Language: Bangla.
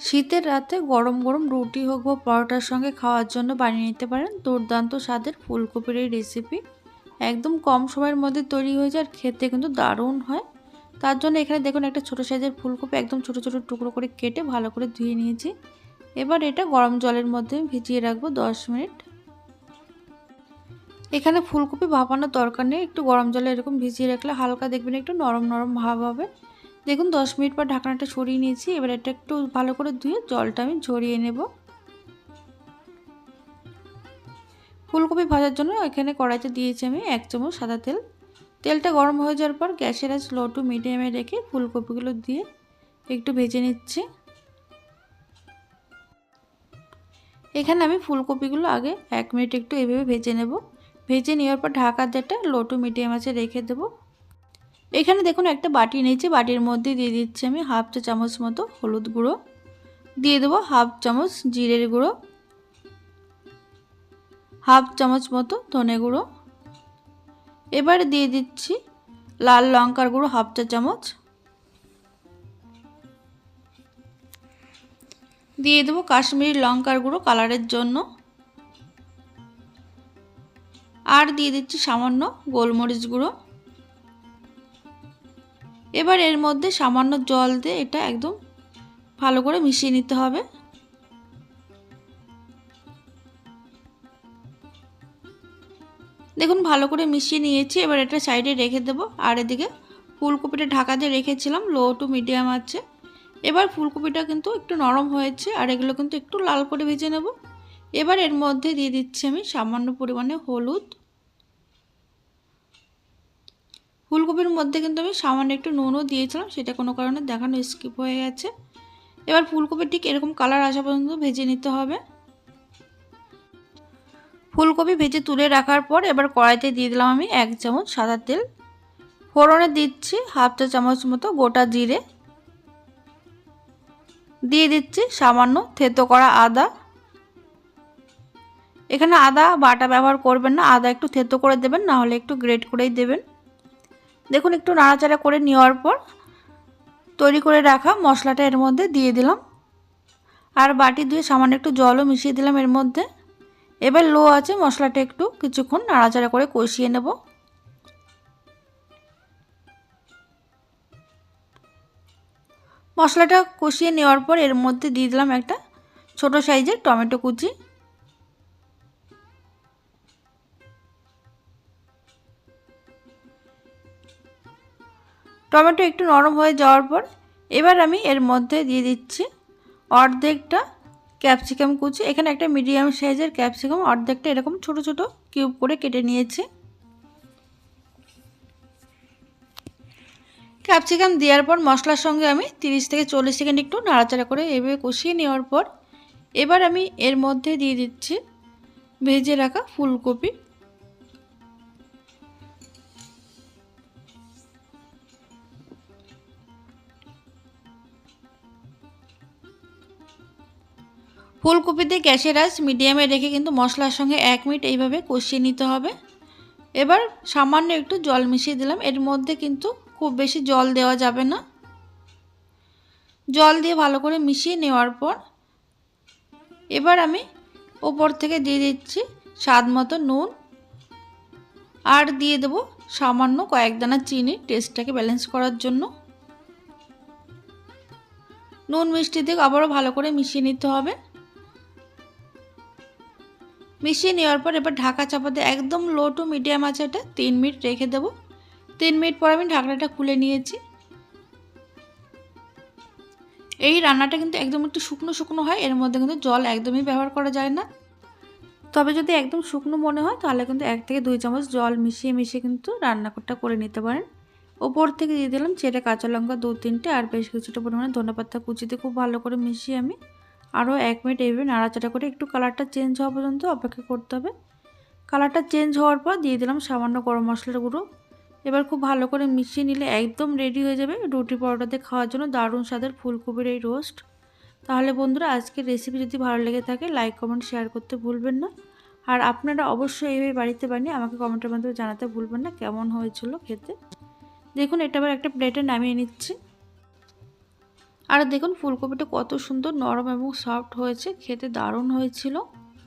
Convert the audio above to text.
শীতের রাতে গরম গরম রুটি হোক বা পরোটার সঙ্গে খাওয়ার জন্য বানিয়ে নিতে পারেন দুর্দান্ত স্বাদের ফুলকপির এই রেসিপি। একদম কম সময়ের মধ্যে তৈরি হয়ে যায় আর খেতে কিন্তু দারুণ হয়। তার জন্য এখানে দেখুন একটা ছোটো সাইজের ফুলকপি একদম ছোটো ছোটো টুকরো করে কেটে ভালো করে ধুয়ে নিয়েছি। এবার এটা গরম জলের মধ্যে ভিজিয়ে রাখবো 10 মিনিট। এখানে ফুলকপি ভাপানোর দরকার নেই, একটু গরম জলে এরকম ভিজিয়ে রাখলে হালকা দেখবেন একটু নরম নরম ভাব হবে। দেখুন 10 মিনিট পর ঢাকনাটা সরিয়ে নিয়েছি। এবার এটা একটু ভালো করে ধুয়ে জলটা আমি ঝরিয়ে নেব। ফুলকপি ভাজার জন্য এখানে কড়াইতে দিয়েছি আমি 1 চামচ সাদা তেল। তেলটা গরম হয়ে যাওয়ার পর গ্যাসের আঁচ লো টু মিডিয়ামে রেখে ফুলকপিগুলো দিয়ে একটু ভেজে নিচ্ছি। এখানে আমি ফুলকপিগুলো আগে 1 মিনিট একটু এভাবে ভেজে নেব। ভেজে নেওয়ার পর ঢাকা দিয়ে লো টু মিডিয়াম আঁচে রেখে দেবো। এখানে দেখুন একটা বাটি নিয়েছি, বাটির মধ্যে দিয়ে দিচ্ছি আমি হাফ চা চামচ মতো হলুদ গুঁড়ো, দিয়ে দেবো হাফ চামচ জিরের গুঁড়ো, হাফ চামচ মতো ধনে গুঁড়ো। এবার দিয়ে দিচ্ছি লাল লঙ্কার গুঁড়ো হাফ চা চামচ, দিয়ে দেবো কাশ্মীরি লঙ্কার গুঁড়ো কালারের জন্য, আর দিয়ে দিচ্ছি সামান্য গোলমরিচ গুঁড়ো। এবার এর মধ্যে সামান্য জল দিয়ে এটা একদম ভালো করে মিশিয়ে নিতে হবে। দেখুন ভালো করে মিশিয়ে নিয়েছি। এবার এটা সাইডে রেখে দেবো। আর এদিকে ফুলকপিটা ঢাকা দিয়ে রেখেছিলাম লো টু মিডিয়াম আছে। এবার ফুলকপিটা কিন্তু একটু নরম হয়েছে আর এগুলো কিন্তু একটু লাল করে ভেজে নেব। এবার এর মধ্যে দিয়ে দিচ্ছি আমি সামান্য পরিমাণে হলুদ। ফুলকপির মধ্যে কিন্তু আমি সামান্য একটু নুনও দিয়েছিলাম, সেটা কোনো কারণে দেখানো স্কিপ হয়ে গেছে। এবার ফুলকপি ঠিক এরকম কালার আসা পর্যন্ত ভেজে নিতে হবে। ফুলকপি ভেজে তুলে রাখার পর এবার কড়াইতে দিয়ে দিলাম আমি 1 চামচ সাদা তেল। ফোড়নে দিচ্ছি হাফ চা চামচ মতো গোটা জিরে, দিয়ে দিচ্ছি সামান্য থেতো করা আদা। এখানে আদা বাটা ব্যবহার করবেন না, আদা একটু থেতো করে দেবেন, না হলে একটু গ্রেট করেই দেবেন। দেখুন একটু নাড়াচাড়া করে নেওয়ার পর তৈরি করে রাখা মশলাটা এর মধ্যে দিয়ে দিলাম, আর বাটি ধুয়ে সামান্য একটু জলও মিশিয়ে দিলাম এর মধ্যে। এবার লো আছে মশলাটা একটু কিছুক্ষণ নাড়াচাড়া করে কষিয়ে নেব। মশলাটা কষিয়ে নেওয়ার পর এর মধ্যে দিয়ে দিলাম একটা ছোট সাইজের টমেটো কুচি। টমেটো একটু নরম হয়ে যাওয়ার পর এবার আমি এর মধ্যে দিয়ে দিচ্ছি অর্ধেকটা ক্যাপসিকাম কুচি। এখানে একটা মিডিয়াম সাইজের ক্যাপসিকাম অর্ধেকটা এরকম ছোট ছোট কিউব করে কেটে নিয়েছি। ক্যাপসিকাম দেওয়ার পর মশলার সঙ্গে আমি 30 থেকে 40 সেকেন্ড একটু নাড়াচাড়া করে এভাবে কষিয়ে নেওয়ার পর এবার আমি এর মধ্যে দিয়ে দিচ্ছি ভেজে রাখা ফুলকপি। ফুলকপিতে গ্যাসের আঁচ মিডিয়ামে রেখে কিন্তু মশলার সঙ্গে 1 মিনিট এইভাবে কষিয়ে নিতে হবে। এবার সামান্য একটু জল মিশিয়ে দিলাম, এর মধ্যে কিন্তু খুব বেশি জল দেওয়া যাবে না। জল দিয়ে ভালো করে মিশিয়ে নেওয়ার পর এবার আমি ওপর থেকে দিয়ে দিচ্ছি স্বাদ মতো নুন, আর দিয়ে দেবো সামান্য কয়েক দানা চিনি টেস্টটাকে ব্যালেন্স করার জন্য। নুন মিষ্টি দিয়ে আবারও ভালো করে মিশিয়ে নিতে হবে। মিশিয়ে নেওয়ার পর এবার ঢাকা চাপা দিয়ে একদম লো টু মিডিয়াম আছে এটা 3 মিনিট রেখে দেবো। 3 মিনিট পর আমি ঢাকনাটা খুলে নিয়েছি। এই রান্নাটা কিন্তু একদম একটু শুকনো শুকনো হয়, এর মধ্যে কিন্তু জল একদমই ব্যবহার করা যায় না। তবে যদি একদম শুকনো মনে হয় তাহলে কিন্তু 1 থেকে 2 চামচ জল মিশিয়ে কিন্তু রান্নাটা করে নিতে পারেন। ওপর থেকে দিয়ে দিলাম চেরা কাঁচা লঙ্কা 2-3টে আর বেশ কিছুটা পরিমাণে ধনেপাতা কুচি দিয়ে খুব ভালো করে মিশিয়ে আমি আরও 1 মিনিট এইভাবে নাড়াচাড়া করে একটু কালারটা চেঞ্জ হওয়া পর্যন্ত অপেক্ষা করতে হবে। কালারটা চেঞ্জ হওয়ার পর দিয়ে দিলাম সামান্য গরম মশলার গুঁড়ো। এবার খুব ভালো করে মিশিয়ে নিলে একদম রেডি হয়ে যাবে রুটি পরোটাতে খাওয়ার জন্য দারুণ স্বাদের ফুলকপির এই রোস্ট। তাহলে বন্ধুরা আজকের রেসিপি যদি ভালো লেগে থাকে লাইক কমেন্ট শেয়ার করতে ভুলবেন না। আর আপনারা অবশ্যই এইভাবে বাড়িতে বানিয়ে আমাকে কমেন্টের মাধ্যমে জানাতে ভুলবেন না কেমন হয়েছিল খেতে। দেখুন এটা আবার একটা প্লেটে নামিয়ে নিচ্ছি। আর দেখুন ফুলকপিটা কত সুন্দর নরম এবং সফট হয়েছে, খেতে দারুণ হয়েছিল।